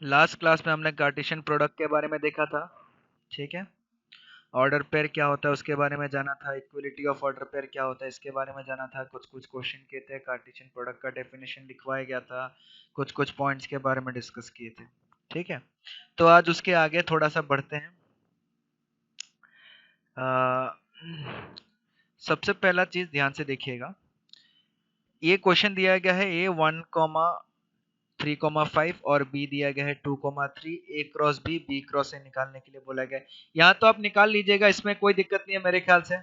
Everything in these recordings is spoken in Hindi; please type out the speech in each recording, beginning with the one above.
लास्ट क्लास में हमने कार्टेशियन प्रोडक्ट के बारे में देखा था, ठीक है। ऑर्डर पेयर क्या होता है उसके बारे में जाना था, इक्वलिटी ऑफ ऑर्डर पेयर क्या होता है इसके बारे में जाना था, कुछ कुछ क्वेश्चन किए थे, कार्टेशियन प्रोडक्ट का डेफिनेशन लिखवाया गया था, कुछ कुछ पॉइंट्स के बारे में डिस्कस किए थे, ठीक है। तो आज उसके आगे थोड़ा सा बढ़ते हैं। सबसे पहला चीज ध्यान से देखिएगा, ये क्वेश्चन दिया गया है ए 1,3,5 और बी दिया गया है 2,3, ए क्रॉस बी क्रॉस ए निकालने के लिए बोला गया है। यहाँ तो आप निकाल लीजिएगा, इसमें कोई दिक्कत नहीं है मेरे ख्याल से,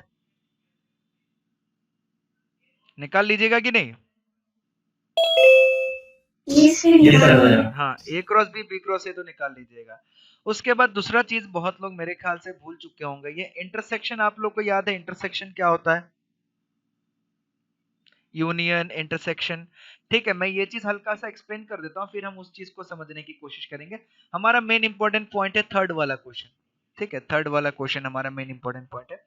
निकाल लीजिएगा कि नहीं। हाँ, ए क्रॉस बी क्रॉस ए तो निकाल लीजिएगा। उसके बाद दूसरा चीज बहुत लोग मेरे ख्याल से भूल चुके होंगे, ये इंटरसेक्शन आप लोग को याद है, इंटरसेक्शन क्या होता है, यूनियन, इंटरसेक्शन, ठीक है। मैं ये चीज हल्का सा एक्सप्लेन कर देता हूँ, फिर हम उस चीज को समझने की कोशिश करेंगे। हमारा मेन इंपॉर्टेंट पॉइंट है थर्ड वाला क्वेश्चन, ठीक है। थर्ड वाला क्वेश्चन हमारा मेन इंपॉर्टेंट पॉइंट है।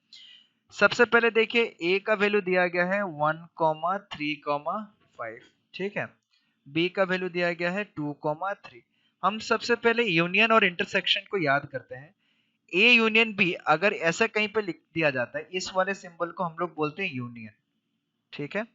सबसे पहले देखिए, ए का वैल्यू दिया गया है 1,3,5, ठीक है। बी का वैल्यू दिया गया है 2,3। हम सबसे पहले यूनियन और इंटरसेक्शन को याद करते हैं। ए यूनियन बी अगर ऐसा कहीं पे लिख दिया जाता है, इस वाले सिंबल को हम लोग बोलते हैं यूनियन, ठीक है।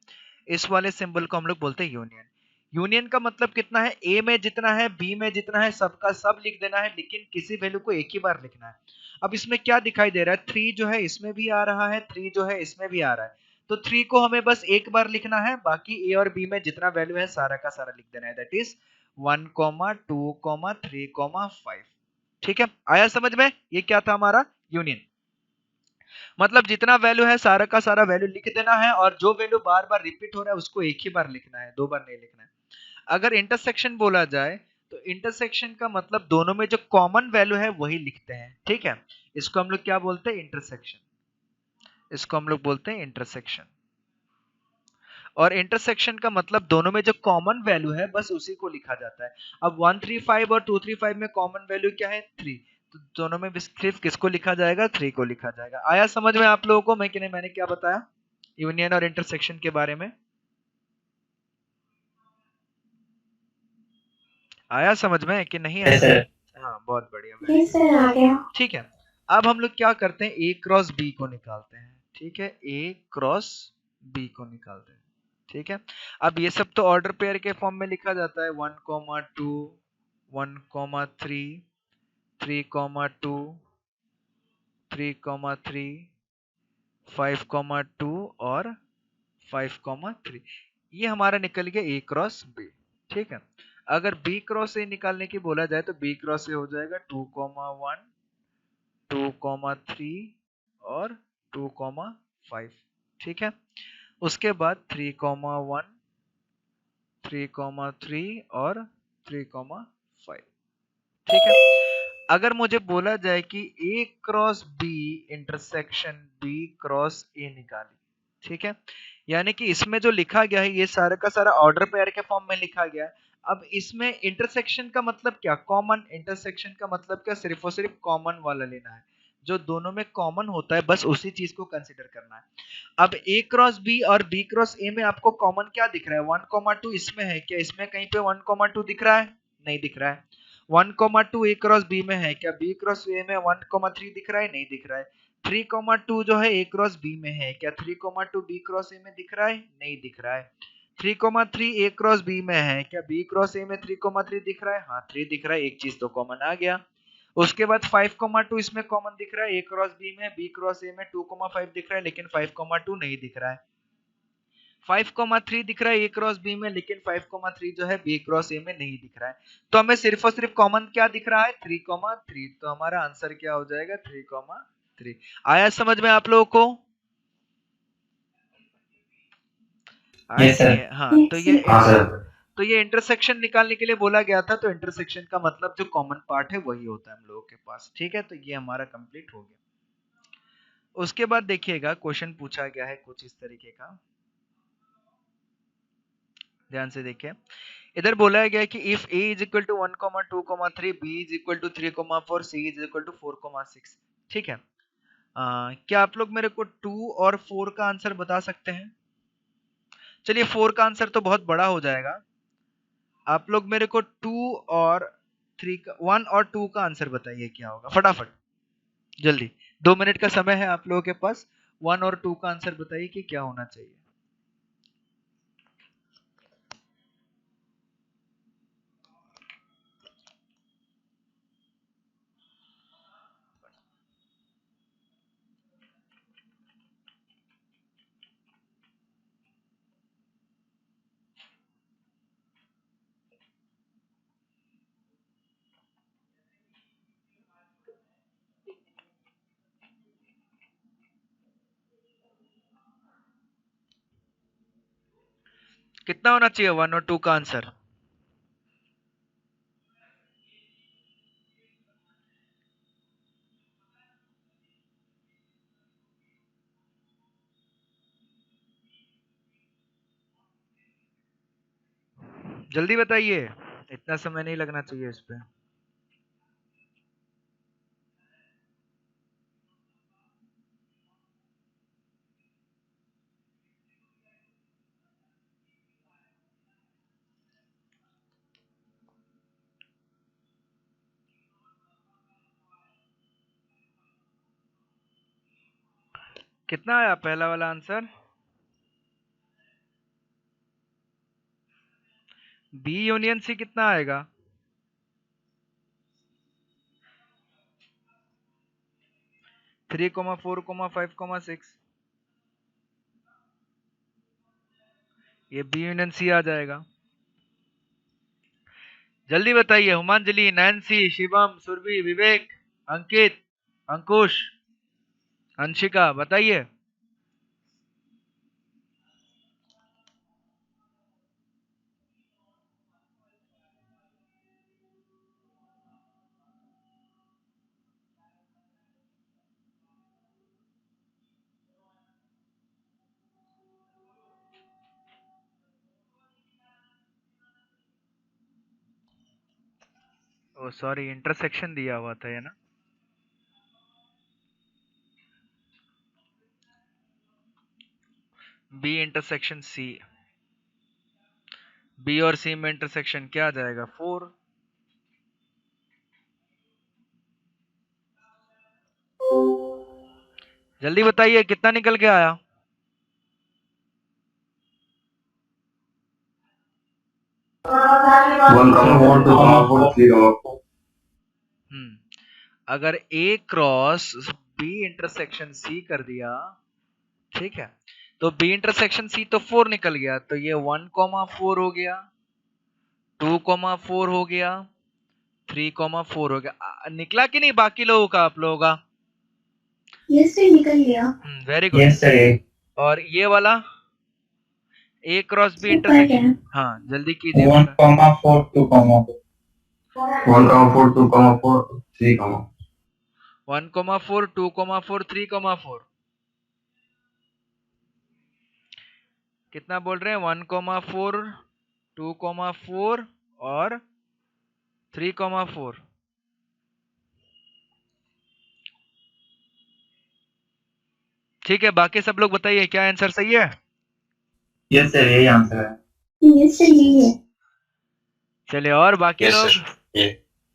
इस वाले सिंबल को हम लोग बोलते हैं यूनियन। यूनियन का मतलब कितना है, ए में जितना है बी में जितना है सबका सब लिख देना है, लेकिन किसी वैल्यू को एक ही बार लिखना है। अब इसमें क्या दिखाई दे रहा है, 3 जो है इसमें भी आ रहा है, 3 जो है इसमें भी आ रहा है, तो 3 को हमें बस एक बार लिखना है, बाकी ए और बी में जितना वैल्यू है सारा का सारा लिख देना है, दैट इज 1,2,3,5। ठीक है, आया समझ में, ये क्या था हमारा यूनियन। मतलब जितना वैल्यू है सारा का सारा वैल्यू लिख देना है, और जो वैल्यू बार बार रिपीट हो रहा है उसको एक ही बार लिखना है, दो बार नहीं लिखना है। अगर इंटरसेक्शन बोला जाए तो इंटरसेक्शन का मतलब दोनों में जो कॉमन वैल्यू है वही लिखते हैं, ठीक है। इसको हम लोग क्या बोलते हैं, इंटरसेक्शन, इसको हम लोग बोलते हैं इंटरसेक्शन। और इंटरसेक्शन का मतलब दोनों में जो कॉमन वैल्यू है बस उसी को लिखा जाता है। अब 135 और 235 में कॉमन वैल्यू क्या है, 3, तो दोनों में सिर्फ किसको लिखा जाएगा, 3 को लिखा जाएगा। आया समझ में आप लोगों को, मैं कि नहीं, मैंने क्या बताया यूनियन और इंटरसेक्शन के बारे में, आया समझ में कि नहीं आया। हाँ, बहुत बढ़िया, वेरी गुड, ठीक है। अब हम लोग क्या करते हैं, ए क्रॉस बी को निकालते हैं, ठीक है। ए क्रॉस बी को निकालते हैं, ठीक है। अब ये सब तो ऑर्डर पेयर के फॉर्म में लिखा जाता है, 1,2, 1,3, 3,2, 3,3, 5,2 और 5,3, ये हमारा निकल गया ए क्रॉस बी, ठीक है। अगर बी क्रॉस ए निकालने की बोला जाए तो बी क्रॉस ए हो जाएगा 2,1, 2,3 और 2,5, ठीक है। उसके बाद 3,1, 3,3 और 3,5, ठीक है। अगर मुझे बोला जाए कि A cross B intersection B cross A निकाली, ठीक है, यानी कि इसमें जो लिखा गया है ये सारा का सारा ऑर्डर पेयर के फॉर्म में लिखा गया है। अब इसमें इंटरसेक्शन का मतलब क्या, कॉमन, इंटरसेक्शन का मतलब क्या, सिर्फ और सिर्फ कॉमन वाला लेना है, जो दोनों में कॉमन होता है बस उसी चीज को कंसिडर करना है। अब ए क्रॉस बी और बी क्रॉस ए में आपको कॉमन क्या दिख रहा है, 1,2 इसमें है क्या, इसमें कहीं पे 1,2 दिख रहा है, नहीं दिख रहा है। 1,2 ए क्रॉस बी में है क्या, बी क्रॉस ए में 1,3 दिख रहा है, नहीं दिख रहा है। 3,2 जो है ए क्रॉस बी में है क्या, 3,2 बी क्रॉस ए में दिख रहा है, नहीं दिख रहा है। 3,3 ए क्रॉस बी में है क्या, बी क्रॉस ए में 3,3 दिख रहा है, हाँ 3 दिख रहा है, एक चीज तो कॉमन आ गया। उसके बाद 5,2 इसमें कॉमन दिख रहा है, ए क्रॉस बी में, बी क्रॉस ए में 2,5 दिख रहा है, लेकिन 5,2 नहीं दिख रहा है। 5,3 दिख रहा है ए क्रॉस बी में, लेकिन 5,3 जो है बी क्रॉस ए में नहीं दिख रहा है। तो हमें सिर्फ और सिर्फ कॉमन क्या दिख रहा है, 3,3, तो हमारा आंसर क्या हो जाएगा, 3,3। आया समझ में आप लोगों को, आया यस कि नहीं सर। है? हाँ, तो ये इंटरसेक्शन निकालने के लिए बोला गया था, तो इंटरसेक्शन का मतलब जो कॉमन पार्ट है वही होता है हम लोगों के पास, ठीक है। तो ये हमारा कंप्लीट हो गया। उसके बाद देखिएगा क्वेश्चन पूछा गया है कुछ इस तरीके का, ध्यान से देखिए। इधर बोला गया है कि if a is equal to 1,2,3, b is equal to 3,4, c is equal to 4,6, ठीक है। क्या आप लोग मेरे को 2 और 4 का आंसर बता सकते हैं। चलिए 4 का आंसर तो बहुत बड़ा हो जाएगा, आप लोग मेरे को 2 और 3 का 1 और 2 का आंसर बताइए क्या होगा, फटाफट जल्दी, 2 मिनट का समय है आप लोगों के पास। 1 और 2 का आंसर बताइए कि क्या होना चाहिए। कितना होना चाहिए 1 और 2 का आंसर? जल्दी बताइए, इतना समय नहीं लगना चाहिए इस पे। कितना आया पहला वाला आंसर? बी यूनियन सी कितना आएगा? थ्री कोमा 4 कोमा 5 कोमा 6, ये बी यूनियन सी आ जाएगा। जल्दी बताइए, हुमांजलि, नैन्सी, शिवम, सुरभि, विवेक, अंकित, अंकुश, अंशिका, बताइए। ओ सॉरी, इंटरसेक्शन दिया हुआ था ये ना। बी इंटरसेक्शन सी, बी और सी में इंटरसेक्शन क्या आ जाएगा? 4। जल्दी बताइए कितना निकल के आया? अगर ए क्रॉस बी इंटरसेक्शन सी कर दिया, ठीक है, तो बी इंटरसेक्शन सी तो 4 निकल गया, तो ये 1,4 हो गया, 2,4 हो गया, 3,4 हो गया। निकला कि नहीं बाकी लोगों का, आप लोगों का? यस सर, निकल गया। Very good. Yes sir. और ये वाला ए क्रॉस बी ऊपर इंटरसेक्शन, है। हाँ जल्दी कीजिए 1, बेटा। 4, 2, 1, 4, 2, 4, 3, 1,4 2,4 3,4, कितना बोल रहे हैं? 1,4 2,4 और 3,4। ठीक है, बाकी सब लोग बताइए क्या आंसर सही है? यस सर, यही आंसर है। यस सर, यही है। चलिए, और बाकी यस लोग? सर, ये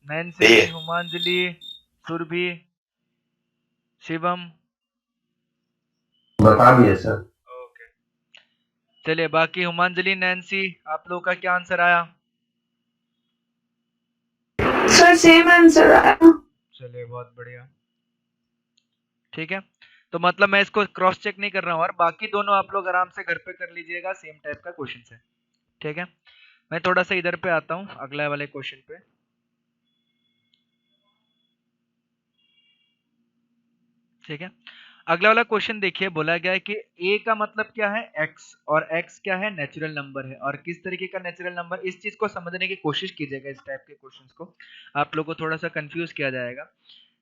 नैन्सी, हुमांजलि, सुरभि, शिवम, बता दिए सर। ओके। चलिए, बाकी हुमांजलि, नैन्सी, आप लोगों का क्या आंसर आया? सर सेम आंसर आया। चलिए, बहुत बढ़िया। ठीक है, तो मतलब मैं इसको क्रॉस चेक नहीं कर रहा हूँ, और बाकी दोनों आप लोग आराम से घर पे कर लीजिएगा सेम टाइप का क्वेश्चन से। ठीक है, मैं थोड़ा सा इधर पे आता हूँ अगला वाले क्वेश्चन पे। ठीक है, अगला वाला क्वेश्चन देखिए, बोला गया है कि a का मतलब क्या है? x, और x क्या है? नेचुरल नंबर है। और किस तरीके का नेचुरल नंबर, इस चीज को समझने की कोशिश कीजिएगा। इस टाइप के क्वेश्चंस को आप लोगों को थोड़ा सा कंफ्यूज किया जाएगा।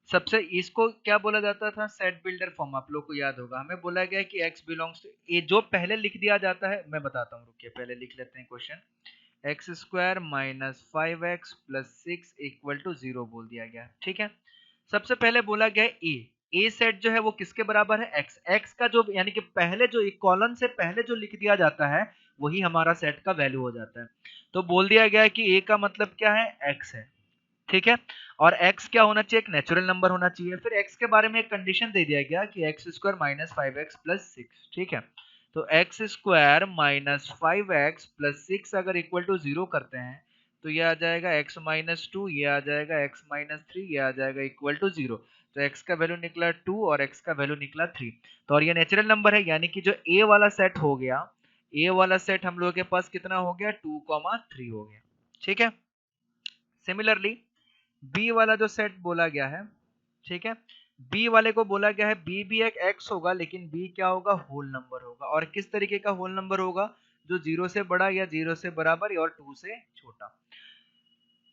सबसे इसको क्या बोला जाता था? सेट बिल्डर फॉर्म, आप लोग को याद होगा। हमें बोला गया है कि x बिलोंग्स टू ए, जो पहले लिख दिया जाता है, मैं बताता हूँ, रुकिए पहले लिख लेते हैं question. X square minus 5x plus 6 equal to 0 बोल दिया गया। ठीक है, सबसे पहले बोला गया ए सेट जो है वो किसके बराबर है? एक्स। एक्स का जो यानी कि पहले जो एक कॉलन से पहले जो लिख दिया जाता है वही हमारा सेट का वैल्यू हो जाता है। तो बोल दिया गया है कि ए का मतलब क्या है? एक्स है। ठीक है, और x क्या होना चाहिए, एक नेचुरल नंबर होना चाहिए। फिर x के बारे में एक कंडीशन दे दिया गया कि x square minus 5x plus 6, ठीक है। तो x square minus 5x plus 6 अगर इक्वल टू 0 करते हैं तो ये आ जाएगा x माइनस 2, ये आ जाएगा x माइनस 3, ये आ जाएगा इक्वल टू 0। तो x का वैल्यू निकला 2 और x का वैल्यू निकला 3। तो और ये नेचुरल नंबर है, यानी कि जो a वाला सेट हो गया, a वाला सेट हम लोगों के पास कितना हो गया, 2,3 हो गया, ठीक है। सिमिलरली बी वाला जो सेट बोला गया है, ठीक है, बी वाले को बोला गया है बी भी एक एक्स होगा, लेकिन बी क्या होगा, होल नंबर होगा। और किस तरीके का होल नंबर होगा, जो 0 से बड़ा या 0 से बराबर और 2 से छोटा।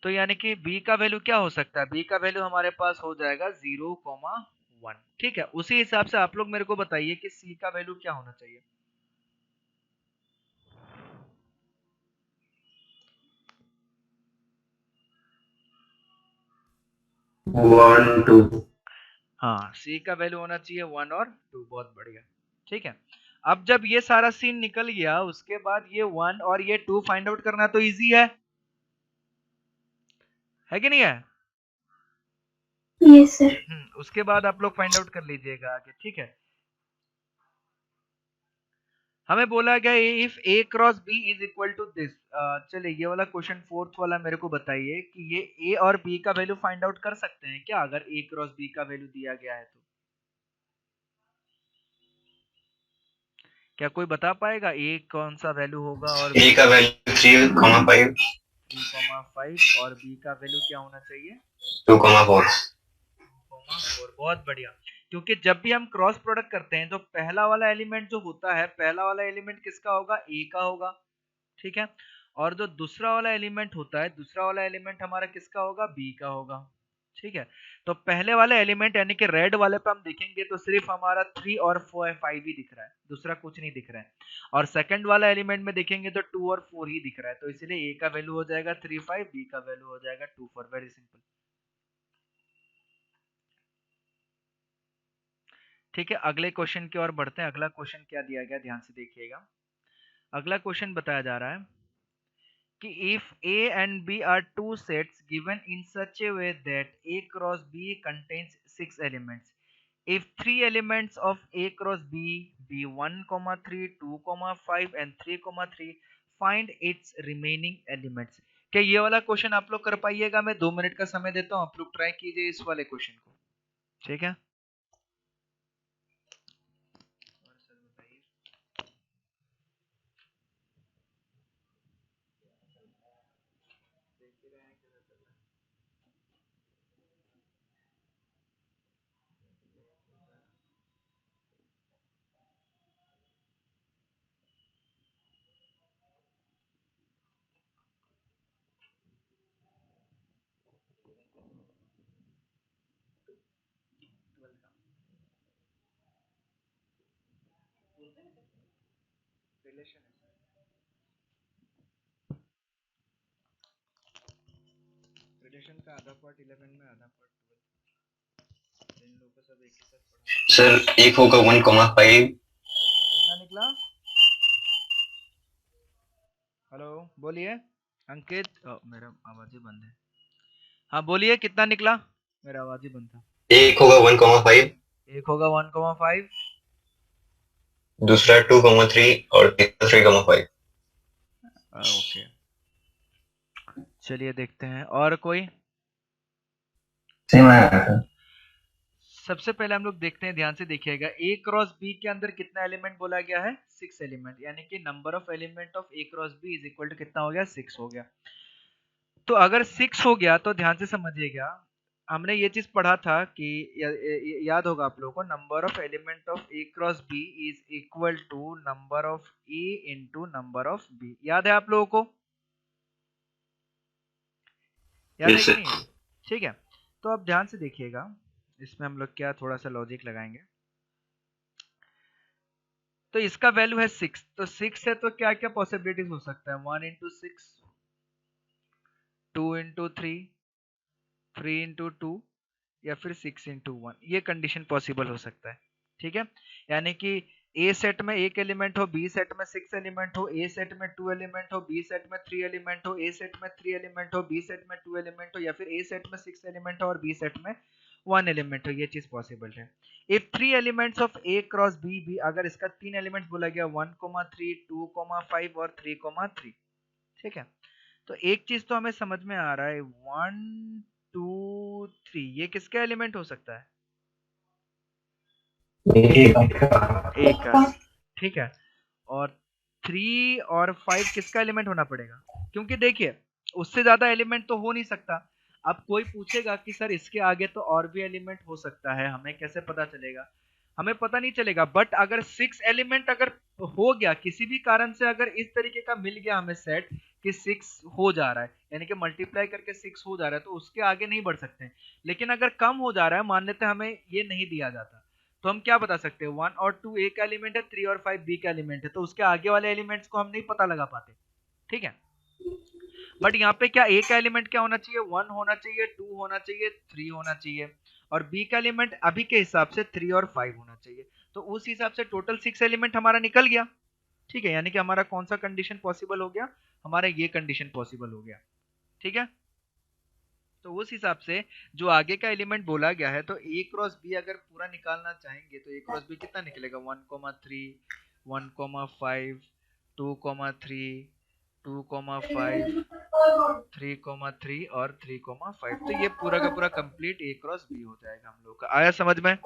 तो यानी कि बी का वैल्यू क्या हो सकता है, बी का वैल्यू हमारे पास हो जाएगा 0,1, ठीक है। उसी हिसाब से आप लोग मेरे को बताइए कि सी का वैल्यू क्या होना चाहिए। 1 2 हाँ, सी का वैल्यू होना चाहिए 1 और 2, बहुत बढ़िया, ठीक है। अब जब ये सारा सीन निकल गया, उसके बाद ये 1 और ये 2 फाइंड आउट करना तो इजी है कि नहीं है। Yes, sir. उसके बाद आप लोग फाइंड आउट कर लीजिएगा आगे, ठीक है। हमें बोला गया if A cross B is equal to this. चलिए ये वाला क्वेश्चन फोर्थ वाला मेरे को बताइए कि ये ए और बी का वैल्यू फाइंड आउट कर सकते हैं क्या, अगर ए क्रॉस बी का वैल्यू दिया गया है तो। क्या कोई बता पाएगा ए कौन सा वैल्यू होगा और ए का वैल्यू 3,5 3,5 और बी का वैल्यू क्या होना चाहिए, 2,4। 4। बहुत बढ़िया। क्योंकि जब भी हम क्रॉस प्रोडक्ट करते हैं तो पहला वाला एलिमेंट जो होता है, पहला वाला एलिमेंट किसका होगा, ए का होगा, ठीक है। और जो दूसरा वाला एलिमेंट होता है, दूसरा वाला एलिमेंट हमारा किसका होगा, बी का होगा, ठीक है। तो पहले वाले एलिमेंट यानी कि रेड वाले पे हम देखेंगे तो सिर्फ हमारा 3 और 5 ही दिख रहा है, दूसरा कुछ नहीं दिख रहा है। और सेकंड वाला एलिमेंट में देखेंगे तो 2 और 4 ही दिख रहा है, तो इसलिए ए का वैल्यू हो जाएगा 3 5, बी का वैल्यू हो जाएगा 2 4। वेरी सिंपल, ठीक है। अगले क्वेश्चन की ओर बढ़ते हैं। अगला क्वेश्चन क्या दिया गया, ध्यान से देखिएगा। अगला क्वेश्चन बताया जा रहा है कि if A and B are two sets given in such a way that A cross B contains 6 elements, if three elements of A cross B be 1, 3, 2, 5 and 3, 3, find its remaining elements। क्या ये वाला क्वेश्चन आप लोग कर पाइएगा, मैं 2 मिनट का समय देता हूँ, आप लोग ट्राई कीजिए इस वाले क्वेश्चन को, ठीक है। रिलेशन रिलेशन का आधा पार्ट 11 में, आधा पार्ट 12, इन लोगों को सब एक ही साथ पढ़ा। सर एक होगा 1,5। कितना निकला, हेलो बोलिए अंकित। मेरा आवाज ही बंद है। हाँ बोलिए कितना निकला, मेरा आवाज ही बंद था। एक होगा 1,5, एक होगा 1,5, दूसरा 2,3 और तीसरा 3,5। ओके। चलिए देखते हैं और कोई। सेम है। सबसे पहले हम लोग देखते हैं, ध्यान से देखिएगा। ए क्रॉस बी के अंदर कितना एलिमेंट बोला गया है, 6 एलिमेंट, यानी कि number of element of A cross B is equal to कितना हो गया, 6 हो गया। तो अगर 6 हो गया तो ध्यान से समझिएगा, हमने ये चीज पढ़ा था कि याद होगा आप लोगों को, number of element of A cross B is equal to number of A into number of B. याद है आप लोगों को, याद है यस कि सर। नहीं, ठीक है। तो अब ध्यान से देखिएगा, इसमें हम लोग क्या थोड़ा सा लॉजिक लगाएंगे। तो इसका वैल्यू है 6, तो 6 है तो क्या क्या पॉसिबिलिटीज हो सकता है, 1 इंटू 6, 2 इंटू 3, 3 इंटू 2, या फिर 6 इंटू 1, ये कंडीशन पॉसिबल हो सकता है, ठीक है। यानी कि ए सेट में एक एलिमेंट हो, बी सेट में 6 एलिमेंट हो, ए सेट में 2 एलिमेंट हो, बी सेट में 3 एलिमेंट हो, ए सेट में 3 एलिमेंट हो, बी सेट में 2 एलिमेंट हो, या फिर ए सेट में 6 एलिमेंट हो और बी सेट में 1 एलिमेंट हो, ये चीज पॉसिबल है। If 3 elements of A cross B भी, अगर इसका 3 एलिमेंट बोला गया 1,3, 2,5 और 3,3, ठीक है। तो एक चीज तो हमें समझ में आ रहा है, 1 2 3 ये किसका एलिमेंट हो सकता है? ए का, ठीक है। और 3 और 5 किसका एलिमेंट होना पड़ेगा? क्योंकि देखिए उससे ज्यादा एलिमेंट तो हो नहीं सकता। अब कोई पूछेगा कि सर इसके आगे तो और भी एलिमेंट हो सकता है, हमें कैसे पता चलेगा? हमें पता नहीं चलेगा, बट अगर 6 एलिमेंट अगर हो गया किसी भी कारण से, अगर इस तरीके का मिल गया हमें सेट कि 6 हो जा रहा है, यानी कि मल्टीप्लाई करके 6 हो जा रहा है, तो उसके आगे नहीं बढ़ सकते। लेकिन अगर कम हो जा रहा है, मान लेते हैं हमें ये नहीं दिया जाता, तो हम क्या बता सकते हैं? 1 और 2 ए का एलिमेंट है, 3 और 5 बी का एलिमेंट है, तो उसके आगे वाले एलिमेंट्स को हम नहीं पता लगा पाते, ठीक है। बट यहाँ पे क्या ए का एलिमेंट क्या होना चाहिए? 1 होना चाहिए, 2 होना चाहिए, 3 होना चाहिए, और बी का एलिमेंट अभी के हिसाब से 3 और 5 होना चाहिए। तो उस हिसाब से टोटल 6 एलिमेंट हमारा निकल गया, ठीक है। यानी कि हमारा कौन सा कंडीशन पॉसिबल हो गया? हमारा ये कंडीशन पॉसिबल हो गया, ठीक है। तो उस हिसाब से जो आगे का एलिमेंट बोला गया है, तो ए क्रॉस बी अगर पूरा निकालना चाहेंगे तो ए क्रॉस बी कितना निकलेगा? 1,3, 1,5, 2,3, 2,5, 3,3 और 3,5। तो ये पूरा का पूरा कंप्लीट ए क्रॉस बी हो जाएगा हम लोग का। आया समझ में?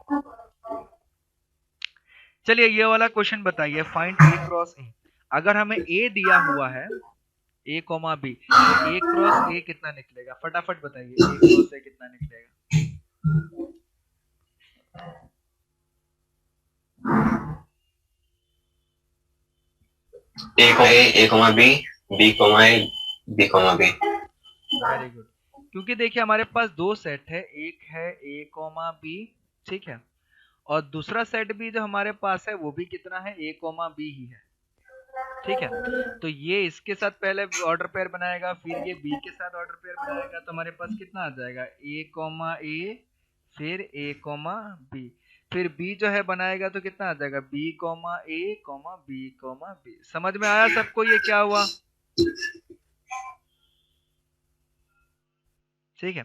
चलिए ये वाला क्वेश्चन बताइए, फाइंड ए क्रॉस ए। अगर हमें ए दिया हुआ है, ए कॉमा बी, तो ए क्रॉस ए कितना निकलेगा? फटाफट बताइए, ए क्रॉस ए कितना निकलेगा? A comma B, B comma A, B comma B. Very good. क्योंकि देखिए हमारे पास दो सेट है, एक है ए कॉमा बी, ठीक है, और दूसरा सेट भी जो हमारे पास है वो भी कितना है? ए कॉमा बी ही है, ठीक है। तो ये इसके साथ पहले ऑर्डर पेयर बनाएगा, फिर ये बी के साथ ऑर्डर पेयर बनाएगा, तो हमारे पास कितना आ जाएगा? ए कॉमा ए, फिर ए कॉमा बी, फिर बी जो है बनाएगा तो कितना आ जाएगा? बी कॉमा ए कॉमा बी कॉमा बी। समझ में आया सबको ये क्या हुआ? ठीक है,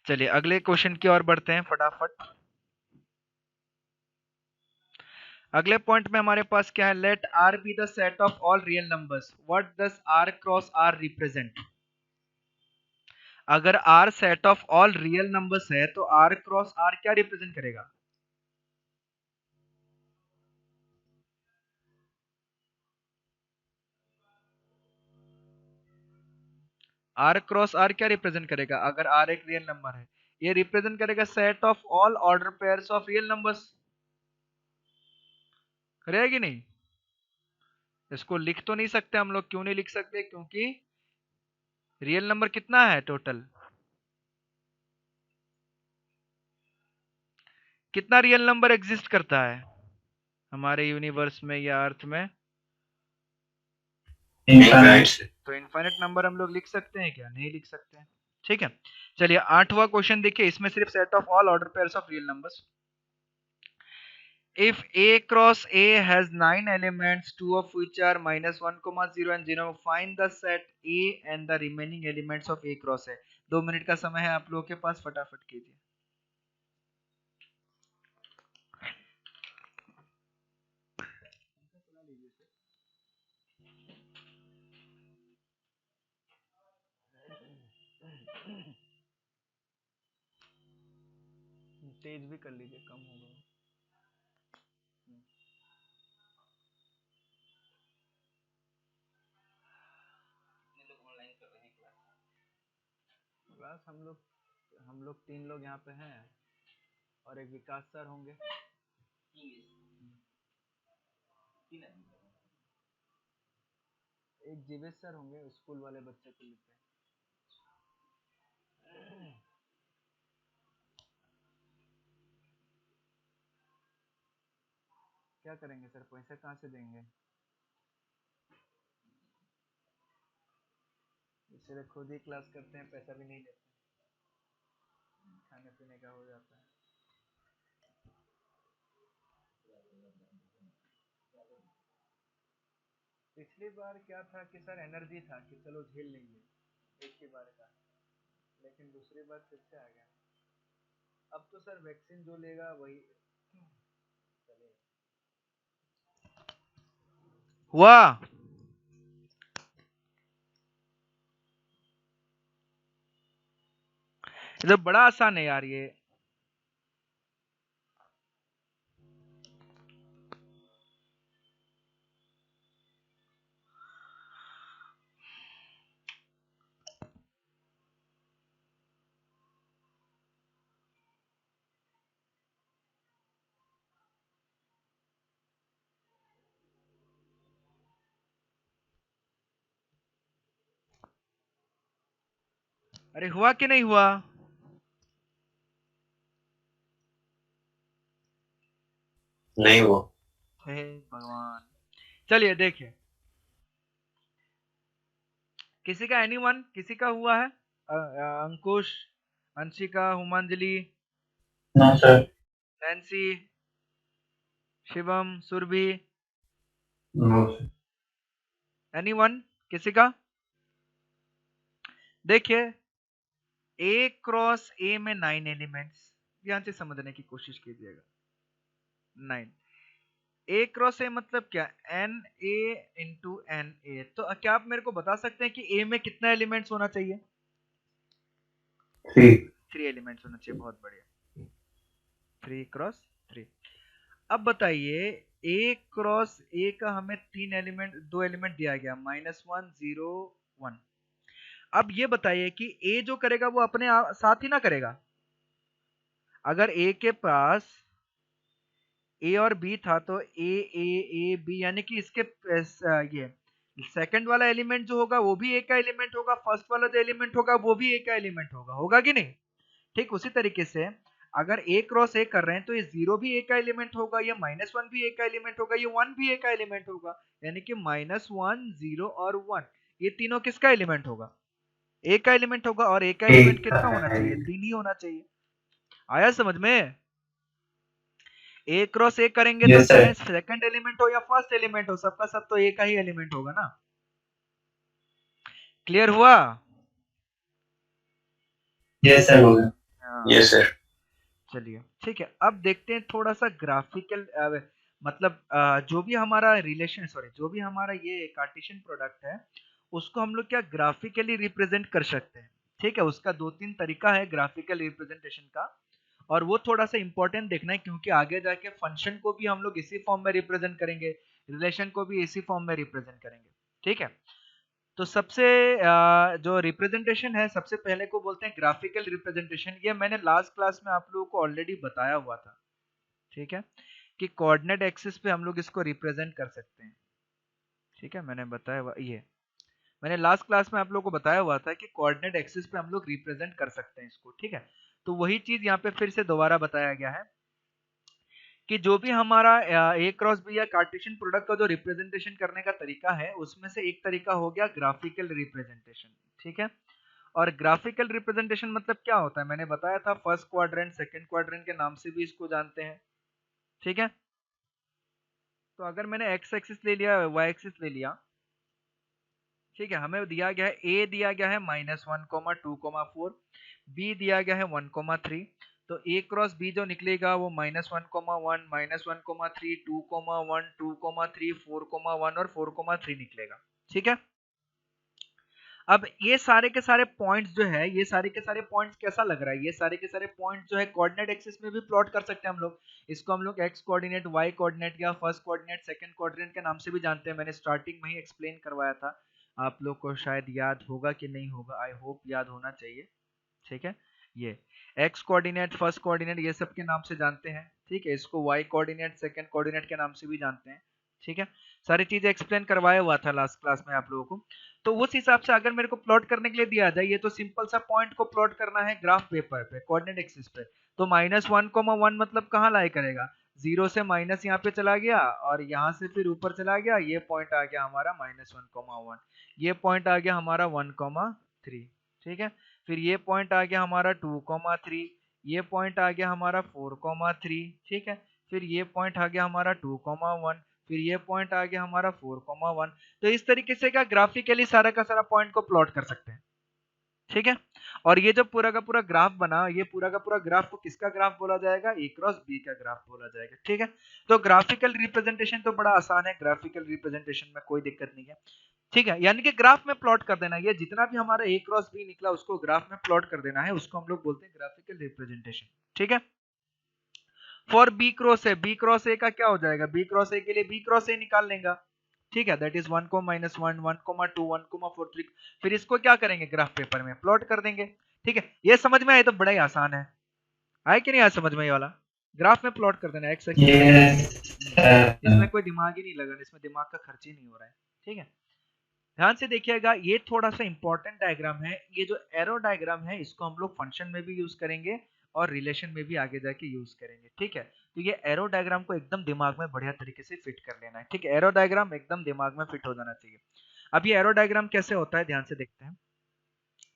चलिए अगले क्वेश्चन की ओर बढ़ते हैं फटाफट। अगले पॉइंट में हमारे पास क्या है? Let R be the set of all real numbers, what does R cross R represent? अगर R set of all real numbers है तो आर क्रॉस आर क्या रिप्रेजेंट करेगा? आर क्रॉस आर क्या रिप्रेजेंट करेगा? अगर आर एक रियल नंबर है, ये रिप्रेजेंट करेगा set of all order pairs of real numbers, करेगा कि नहीं? इसको लिख तो नहीं सकते हम लोग, क्यों नहीं लिख सकते? क्योंकि रियल नंबर कितना है टोटल? कितना रियल नंबर एग्जिस्ट करता है हमारे यूनिवर्स में या अर्थ में? तो इनफाइनाइट नंबर हम लोग लिख सकते हैं क्या? नहीं लिख सकते हैं, ठीक है। चलिए 8वां क्वेश्चन देखिए, इसमें सिर्फ set of all order pairs of real numbers. If A cross A has 9 elements, 2 of which are -1, 0 and 0, find the set A and the remaining elements of A cross A। 2 minute का समय है आप लोगों के पास, फटाफट कीजिए। तेज भी कर लीजिए, कम होगा। क्लास हम लोग 3 लोग यहाँ पे हैं और एक विकास सर होंगे। एक जीवेश सर होंगे, स्कूल वाले बच्चे को लेते हैं। क्या करेंगे सर, पैसे कहाँ से देंगे? इसलिए खुद ही क्लास करते हैं, पैसा भी नहीं लेते, खाने पीने का हो जाता है। पिछली बार क्या था कि सर एनर्जी था कि चलो झेल लेंगे एक ही बार का, लेकिन दूसरी बार फिर से आ गया। अब तो सर वैक्सीन जो लेगा वही चलेगा। हुआ। ये तो बड़ा आसान है यार ये। अरे हुआ कि नहीं हुआ? नहीं वो। हे भगवान। चलिए देखिए, किसी का एनीवन, किसी का हुआ है? Ankush, Anshika, Humanjali, No, sir. Nancy, Shivam, Surabhi, No, sir. Anyone? किसी का? देखिए, ए क्रॉस ए में 9 एलिमेंट्स, ध्यान से समझने की कोशिश कीजिएगा। 9 ए क्रॉस ए मतलब क्या? N A into n A. तो क्या आप मेरे को बता सकते हैं कि ए में कितना एलिमेंट्स होना चाहिए? 3. 3 एलिमेंट्स होना चाहिए। बहुत बढ़िया, 3 क्रॉस 3। अब बताइए, ए क्रॉस ए का हमें 2 एलिमेंट दिया गया, -1 0 1। अब ये बताइए कि ए जो करेगा वो अपने साथ ही ना करेगा। अगर ए के पास ए और बी था तो ए बी, यानी कि इसके ये सेकंड वाला एलिमेंट जो होगा वो भी ए का एलिमेंट होगा, फर्स्ट वाला जो एलिमेंट होगा वो भी ए का एलिमेंट होगा। होगा कि नहीं? ठीक उसी तरीके से अगर ए क्रॉस ए कर रहे हैं तो ये 0 भी ए का एलिमेंट होगा, ये -1 भी ए का एलिमेंट होगा, ये 1 भी ए का एलिमेंट होगा। यानी कि -1 0 और 1 ये तीनों किसका एलिमेंट होगा? ए का एलिमेंट होगा। और ए का एलिमेंट कितना होना चाहिए? 3 ही होना चाहिए। आया समझ में? ए क्रॉस ए करेंगे तो Yes, चाहे sir. सेकंड एलिमेंट हो या फर्स्ट एलिमेंट हो, सबका सब तो ए का ही एलिमेंट होगा ना। क्लियर हुआ? Yes, sir. हो गया. हाँ। Yes sir. चलिए ठीक है, अब देखते हैं थोड़ा सा ग्राफिकल, मतलब जो भी हमारा रिलेशन, सॉरी, जो भी हमारा ये कार्टेशियन प्रोडक्ट है उसको हम लोग क्या ग्राफिकली रिप्रेजेंट कर सकते हैं। ठीक है, उसका 2-3 तरीका है ग्राफिकल रिप्रेजेंटेशन का, और वो थोड़ा सा इंपॉर्टेंट देखना है क्योंकि आगे जाके फंक्शन को भी हम लोग इसी फॉर्म में रिप्रेजेंट करेंगे, रिलेशन को भी इसी फॉर्म में रिप्रेजेंट करेंगे। ठीक है, तो सबसे जो रिप्रेजेंटेशन है सबसे पहले को बोलते हैं ग्राफिकल रिप्रेजेंटेशन। ये मैंने लास्ट क्लास में आप लोगों को ऑलरेडी बताया हुआ था। ठीक है, कि कोऑर्डिनेट एक्सिस पे हम लोग इसको रिप्रेजेंट कर सकते हैं। ठीक है, मैंने बताया हुआ ये, मैंने लास्ट क्लास में आप लोगों को बताया हुआ था कि कोऑर्डिनेट एक्सिस पे हम लोग रिप्रेजेंट कर सकते हैं इसको। ठीक है, तो वही चीज यहाँ पे फिर से दोबारा बताया गया है कि जो भी हमारा ए क्रॉस बी या कार्टेशियन प्रोडक्ट का जो रिप्रेजेंटेशन करने का तरीका है उसमें से एक तरीका हो गया ग्राफिकल रिप्रेजेंटेशन। ठीक है, और ग्राफिकल रिप्रेजेंटेशन मतलब क्या होता है मैंने बताया था, फर्स्ट क्वाड्रेंट सेकंड क्वाड्रेंट के नाम से भी इसको जानते हैं। ठीक है, तो अगर मैंने एक्स एक्सिस ले लिया, वाई एक्सिस ले लिया, ठीक है, हमें दिया गया है ए दिया गया है -1, 2, 4, बी दिया गया है 1, 3। तो ए क्रॉस बी जो निकलेगा वो -1, -1, -1, 3, 2, 1, 2, 3, 4, 1 और 4, 3 निकलेगा। ठीक है, अब ये सारे के सारे पॉइंट्स जो है, ये सारे के सारे पॉइंट्स कैसा लग रहा है? ये सारे के सारे पॉइंट्स जो है कोऑर्डिनेट एक्सिस में भी प्लॉट कर सकते हैं हम लोग। इसको हम लोग एक्स कोऑर्डिनेट, वाई कोऑर्डिनेट या फर्स्ट कोऑर्डिनेट सेकंड कोऑर्डिनेट के नाम से भी जानते हैं। मैंने स्टार्टिंग में ही एक्सप्लेन करवाया था, आप लोग को शायद याद होगा कि नहीं होगा, आई होप याद होना चाहिए। ठीक है, ये एक्स कोऑर्डिनेट, फर्स्ट कोऑर्डिनेट ये सब के नाम से जानते हैं। ठीक है, इसको वाई कोऑर्डिनेट, सेकंड कोऑर्डिनेट के नाम से भी जानते हैं। ठीक है, सारी चीजें एक्सप्लेन करवाया हुआ था लास्ट क्लास में आप लोगों को। तो उस हिसाब से अगर मेरे को प्लॉट करने के लिए दिया जाए, ये तो सिंपल सा पॉइंट को प्लॉट करना है ग्राफ पेपर पे, कोऑर्डिनेट एक्सिस पे। तो -1, 1 मतलब कहाँ लाई करेगा? 0 से माइनस यहाँ पे चला गया और यहाँ से फिर ऊपर चला गया, ये पॉइंट आ गया हमारा -1, 1, ये पॉइंट आ गया हमारा 1, 3। ठीक है, फिर ये पॉइंट आ गया हमारा 2, 3, ये पॉइंट आ गया हमारा 4, 3। ठीक है, फिर ये पॉइंट आ गया हमारा 2, 1। फिर ये पॉइंट आ गया हमारा 4,1। तो इस तरीके से क्या ग्राफिकली सारा का सारा पॉइंट को प्लॉट कर सकते हैं, ठीक है। और ये जो पूरा का पूरा ग्राफ बना, ये पूरा का पूरा ग्राफ को किसका ग्राफ बोला जाएगा? ए क्रॉस बी का ग्राफ बोला जाएगा, ठीक है। तो ग्राफिकल रिप्रेजेंटेशन तो बड़ा आसान है, ग्राफिकल रिप्रेजेंटेशन में कोई दिक्कत नहीं है, ठीक है। यानी कि ग्राफ में प्लॉट कर देना, ये जितना भी हमारा ए क्रॉस बी निकला उसको ग्राफ में प्लॉट कर देना है, उसको हम लोग बोलते हैं ग्राफिकल रिप्रेजेंटेशन, ठीक है। For B cross A, B cross A का क्या हो जाएगा? बी क्रॉस ए के लिए बी क्रॉस ए निकाल लेगा, ठीक है। That is 1, -1, 1,2, 1,4, 3। फिर इसको क्या करेंगे? ग्राफ पेपर में प्लॉट कर देंगे, ठीक है। ये समझ में आए तो बड़ा ही आसान है, आए कि नहीं आया समझ में? ये वाला ग्राफ में प्लॉट कर देना एक्स एक्सिस, इसमें कोई दिमाग ही नहीं लगा, इसमें दिमाग का खर्च ही नहीं हो रहा है, ठीक है। ध्यान से देखिएगा, ये थोड़ा सा इंपॉर्टेंट डायग्राम है। ये जो एरो डायग्राम है इसको हम लोग फंक्शन में भी यूज करेंगे और रिलेशन में भी आगे जाके यूज करेंगे, ठीक है। तो ये एरो डायग्राम को एकदम दिमाग में बढ़िया तरीके से फिट कर लेना है, ठीक है। एरो डायग्राम एकदम दिमाग में फिट हो जाना चाहिए। अब ये एरो डायग्राम कैसे होता है ध्यान से देखते हैं।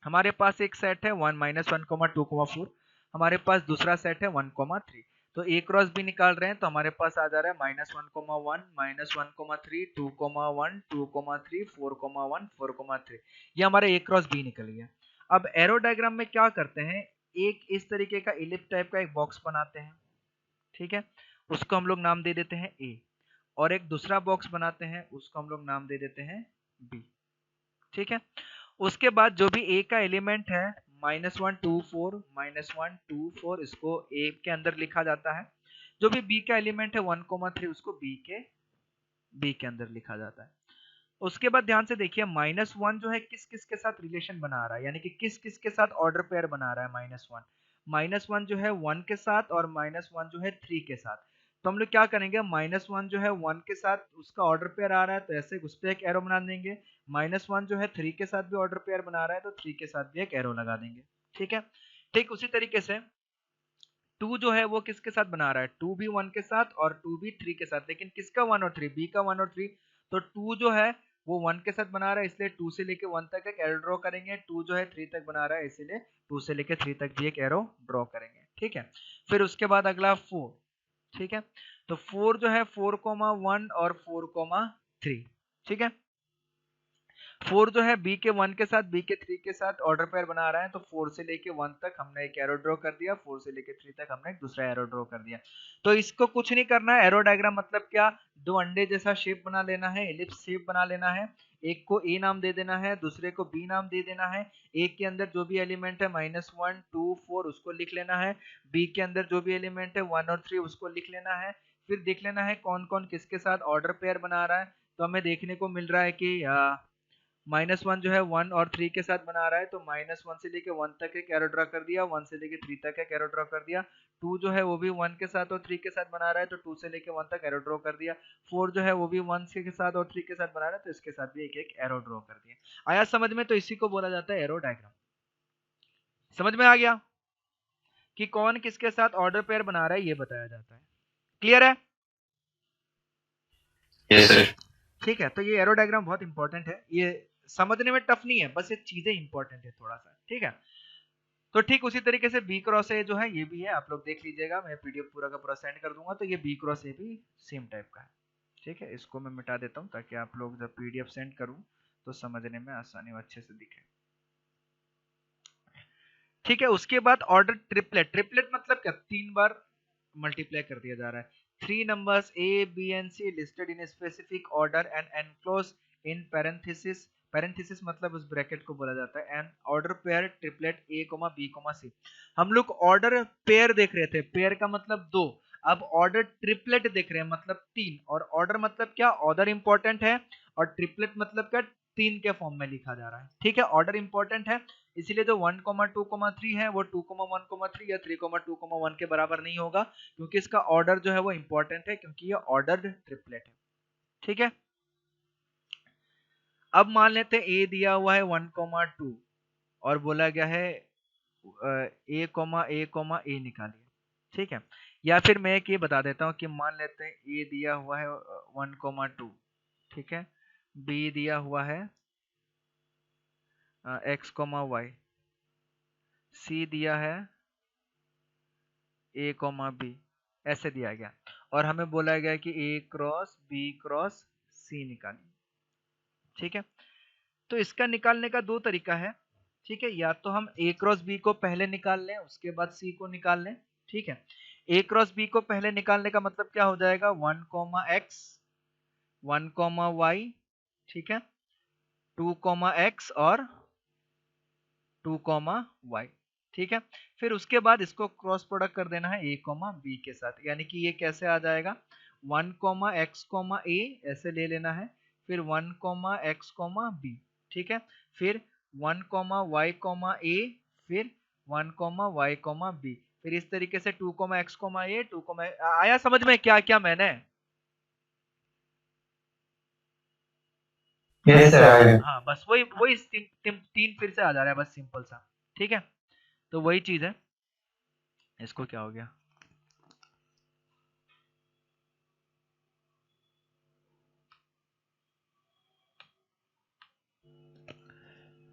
हमारे पास एक सेट है 1, -1, 2, 4। हमारे पास दूसरा सेट है 1, 3। तो ए क्रॉस बी निकाल रहे हैं तो हमारे पास आ जा रहा है -1, -1, -3, 2,1, 2,3, 4,1, 4,3। ये हमारे ए क्रॉस बी निकल गया। अब एरो डायग्राम में क्या करते हैं, एक इस तरीके का इलिप्स टाइप का एक बॉक्स बनाते हैं, ठीक है। उसको हम लोग नाम दे देते हैं ए, और एक दूसरा बॉक्स बनाते हैं, उसको हम लोग नाम दे देते हैं बी, ठीक है। उसके बाद जो भी ए का एलिमेंट है -1, 2, 4, -1, 2, 4, इसको ए के अंदर लिखा जाता है। जो भी बी का एलिमेंट है 1, 3, उसको बी के अंदर लिखा जाता है। उसके बाद ध्यान से देखिए -1 जो है किस किस के साथ रिलेशन बना रहा है, यानी कि किस किस के साथ ऑर्डर पेयर बना रहा है। -1 जो है 1 के साथ और -1 जो है 3 के साथ। तो हम लोग क्या करेंगे, -1 जो है 1 के साथ उसका ऑर्डर पेयर आ रहा है तो ऐसे उस पर एक एरो बना देंगे। -1 जो है 3 के साथ भी ऑर्डर पेयर बना रहा है तो 3 के साथ भी एक एरो लगा देंगे, ठीक है। ठीक उसी तरीके से 2 जो है वो किसके साथ बना रहा है, 2 भी 1 के साथ और 2 भी 3 के साथ, लेकिन किसका 1 और 3? बी का 1 और 3। तो 2 जो है वो 1 के साथ बना रहा है, इसलिए 2 से लेके 1 तक एक एरो ड्रॉ करेंगे। 2 जो है 3 तक बना रहा है, इसीलिए 2 से लेके 3 तक भी एक एरो ड्रॉ करेंगे, ठीक है। फिर उसके बाद अगला 4, ठीक है। तो 4 जो है 4,1 और 4,3, ठीक है। 4 जो है बी के 1 के साथ बी के 3 के साथ ऑर्डर पेयर बना रहा है, तो 4 से लेके 1 तक हमने एक एरो ड्रॉ कर दिया, 4 से लेके 3 तक हमने एक दूसरा एरो ड्रॉ कर दिया। तो इसको कुछ नहीं करना है, एरो डायग्राम मतलब क्या, दो अंडे जैसा शेप बना लेना है, एलिप्स शेप बना लेना है। एक को ए नाम दे देना है, दूसरे को बी नाम दे देना है। ए के अंदर जो भी एलिमेंट है -1, 2, 4 उसको लिख लेना है। बी के अंदर जो भी एलिमेंट है 1 और 3 उसको लिख लेना है। फिर देख लेना है कौन कौन किसके साथ ऑर्डर पेयर बना रहा है। तो हमें देखने को मिल रहा है कि -1 जो है 1 और 3 के साथ बना रहा है, तो -1 से लेके 1 तक एक एरो ड्रॉ कर दिया, 1 से लेके 3 तक एक एरो ड्रॉ कर दिया। 2 जो है वो भी 1 के साथ और 3 के साथ बना रहा है, तो 2 से लेके 1 तक एरो ड्रॉ कर दिया। 4 जो है वो भी 1 के साथ और 3 के साथ बना रहा है, तो इसके साथ भी एक एक एरो ड्रॉ कर दिया। आया समझ में? तो इसी को बोला जाता है एरो डायग्राम। समझ में आ गया कि कौन किसके साथ ऑर्डर पेयर बना रहा है, ये बताया जाता है। क्लियर है? Yes sir. ठीक है। तो ये एरो डायग्राम बहुत इंपॉर्टेंट है, ये समझने में टफ नहीं है, बस ये चीजें इंपॉर्टेंट है थोड़ा सा, ठीक है। तो ठीक उसी तरीके से बी क्रॉस ए जो है ये भी है, आप लोग देख लीजिएगा, मैं पीडीएफ पूरा का पूरा सेंड कर दूंगा। तो ये बी क्रॉस ए भी सेम टाइप का है, ठीक है। इसको मैं मिटा देता हूँ ताकि आप लोग जब पीडीएफ सेंड करूँ तो समझने में आसानी और अच्छे से दिखे, ठीक है। उसके बाद ऑर्डर ट्रिपलेट, ट्रिपलेट मतलब क्या, 3 बार मल्टीप्लाई कर दिया जा रहा है। 3 numbers A, B and C listed in a specific order and enclosed in parenthesis, parenthesis मतलब उस ब्रैकेट को बोला जाता है, and order pair triplet A, B, C। हम लोग ऑर्डर पेयर देख रहे थे, पेयर का मतलब 2, अब ऑर्डर ट्रिपलेट देख रहे हैं मतलब 3, और ऑर्डर मतलब क्या, ऑर्डर इंपॉर्टेंट है, और ट्रिपलेट मतलब क्या, 3 के फॉर्म में लिखा जा रहा है, ठीक है। ऑर्डर इंपॉर्टेंट है, इसीलिए जो 1, 2, 3 है वो 2, 1, 3 या 3, 2, 1 के बराबर नहीं होगा, क्योंकि इसका ऑर्डर जो है वो इंपॉर्टेंट है, क्योंकि ये ऑर्डर्ड ट्रिपलेट है, ठीक है। अब मान लेते हैं ए दिया हुआ है 1, 2 और बोला गया है ए ए निकालिए, ठीक है। या फिर मैं एक ये बता देता हूँ कि मान लेते हैं ए दिया हुआ है 1, 2, ठीक है। बी दिया हुआ है x, y, सी दिया है a, b, ऐसे दिया गया। और हमें बोला गया कि ए क्रॉस बी क्रॉस सी निकालिए। ठीक है, तो इसका निकालने का दो तरीका है। ठीक है, या तो हम ए क्रॉस बी को पहले निकाल लें, उसके बाद सी को निकाल लें। ठीक है, ए क्रॉस बी को पहले निकालने का मतलब क्या हो जाएगा, 1 x 1 y, ठीक है, 2 x और 2 y। ठीक है, फिर उसके बाद इसको क्रॉस प्रोडक्ट कर देना है a b के साथ, यानी कि ये कैसे आ जाएगा, 1 x a ऐसे ले लेना है, फिर 1 x b। ठीक है, फिर 1 y a, फिर 1 y b, फिर इस तरीके से 2 x a 2 आया समझ में क्या क्या मैंने? Yes, sir. I will. हाँ, बस वही वही तीन फिर से आ जा रहा है, बस सिंपल सा। ठीक है, तो वही चीज है। इसको क्या हो गया,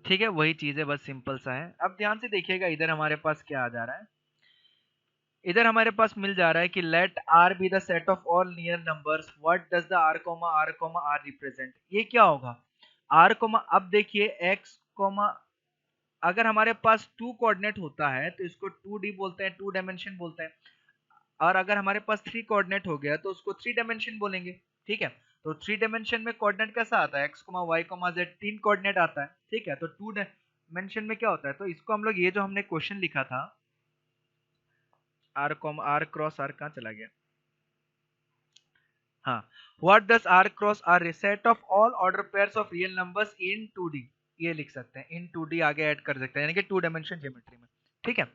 ठीक है, वही चीज है, बस सिंपल सा है। अब ध्यान से देखिएगा, इधर हमारे पास क्या आ जा रहा है, इधर हमारे पास मिल जा रहा है कि let R be the set of all near numbers, what does the R represent. ये क्या होगा, आर अब देखिए एक्स अगर हमारे पास 2 कोऑर्डिनेट होता है तो इसको 2D बोलते हैं, 2 डायमेंशन बोलते हैं। और अगर हमारे पास 3 कोऑर्डिनेट हो गया तो उसको 3 डायमेंशन बोलेंगे। ठीक है, तो 3 डायमेंशन में कोऑर्डिनेट कैसा आता है, x, y, z, 3 कोऑर्डिनेट आता है। ठीक है, तो 2 डायमेंशन में क्या होता है, तो इसको हम लोग, ये जो हमने क्वेश्चन लिखा था r क्रॉस r कहाँ चला गया, हाँ, what does r cross r set of all order pairs of real numbers in 2D, ये लिख सकते हैं, इन 2D आगे ऐड कर सकते हैं, यानी कि 2 डायमेंशन ज्योमेट्री में। ठीक है,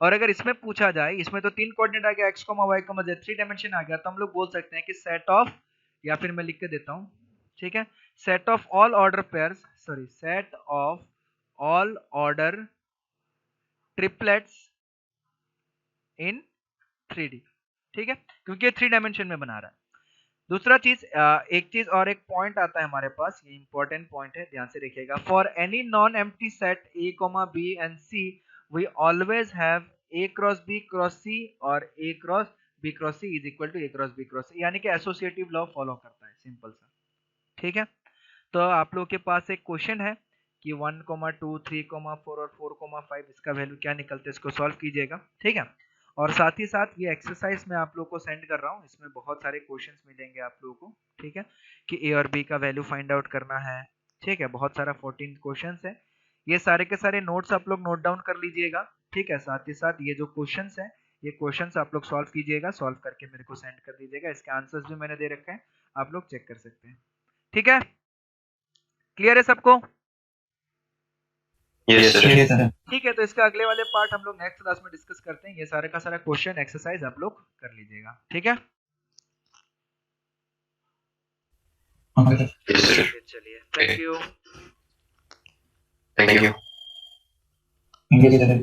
और अगर इसमें पूछा जाए, इसमें तो 3 कोऑर्डिनेट आ गया, x, y, z, 3 डायमेंशन आ गया, तो हम लोग बोल सकते हैं कि सेट ऑफ, या फिर मैं लिख के देता हूं, ठीक है, set of all order pairs, sorry, set of all order triplets in 3D। ठीक है, क्योंकि ये 3 डायमेंशन में बना रहा है। दूसरा चीज, एक चीज और एक पॉइंट आता है हमारे पास, ये इंपॉर्टेंट पॉइंट है, ध्यान से देखिएगा। For any non empty set a, b and c, we always have a cross b cross c और a cross b cross c is equal to a cross b cross c, यानी कि एसोसिएटिव लॉ फॉलो करता है, सिंपल सा। ठीक है, तो आप लोग के पास एक क्वेश्चन है कि 1, 2, 3, 4 और 4, 5 इसका वैल्यू क्या निकलता है, इसको सॉल्व कीजिएगा। ठीक है, और साथ ही साथ ये एक्सरसाइज मैं आप लोग को सेंड कर रहा हूँ, इसमें बहुत सारे क्वेश्चंस मिलेंगे आप लोगों को। ठीक है, कि ए और बी का वैल्यू फाइंड आउट करना है। ठीक है, बहुत सारा 14 क्वेश्चंस है, ये सारे के सारे नोट्स आप लोग नोट डाउन कर लीजिएगा। ठीक है, साथ ही साथ ये जो क्वेश्चंस है, ये क्वेश्चंस आप लोग सॉल्व कीजिएगा, सॉल्व करके मेरे को सेंड कर दीजिएगा। इसके आंसर्स भी मैंने दे रखे हैं, आप लोग चेक कर सकते हैं। ठीक है, क्लियर है सबको? Yes, sir. Yes, sir. ठीक है, तो इसका अगले वाले पार्ट हम लोग नेक्स्ट क्लास में डिस्कस करते हैं। ये सारे का सारा क्वेश्चन एक्सरसाइज आप लोग कर लीजिएगा। ठीक है, Okay, sir. Yes, sir. चलिए, thank you. Thank you. Thank you, sir.